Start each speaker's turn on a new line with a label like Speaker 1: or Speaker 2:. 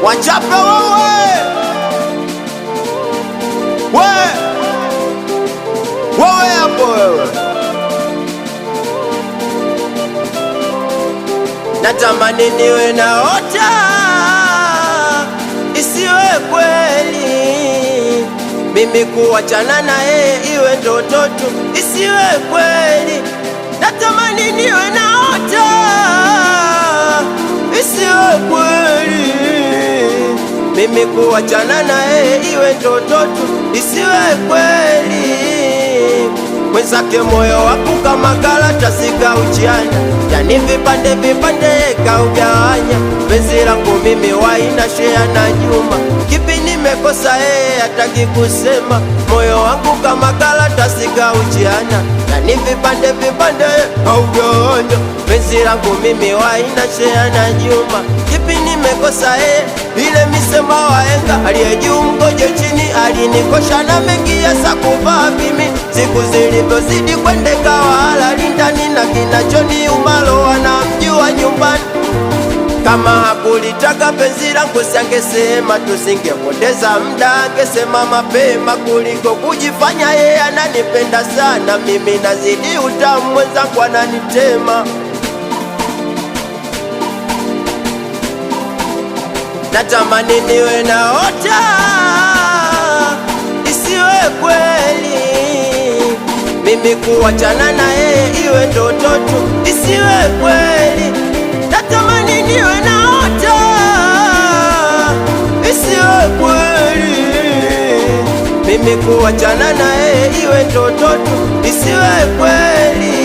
Speaker 1: wachape wewe hapo wewe. Natamani niwe naota isiwe kweli, mimi kuachana na yeye iwe ndoto tu, isiwe kweli. Natamani niwe naota isiwe kweli, mimi kuachana na yeye iwe ndoto tu, isiwe kweli. Mwenzake moyo wangu kama karatasi kauchiana, yani vipande vipande kaugawanya. Penzi langu mimi waina share na Juma, kipi nimekosa yeye hataki kusema. Moyo wangu kama karatasi kauchiana, yani vipande vipande kaugawanya. Penzi langu mimi waina share na Juma, kipi nimekosa yeye. Ile misemo wahenga, aliye juu mgoje chini, alinikosha na mengi ya sakuvaa mimi. Siku zilivyozidi kwendeka wala lindani, na kinachoniuma wanamjua nyumbani. Kama hakulitaka penzi langu siangesema, tusingepoteza muda, angesema mapema kuliko kujifanya yeye ananipenda sana. Mimi nazidi utamu, mwenzangu ananitema. Natamani niwe naota isiwe kweli, mimi kuachana na yeye iwe ndoto tu, isiwe kweli. Natamani niwe naota isiwe kweli, mimi kuachana na yeye iwe ndoto tu, isiwe kweli.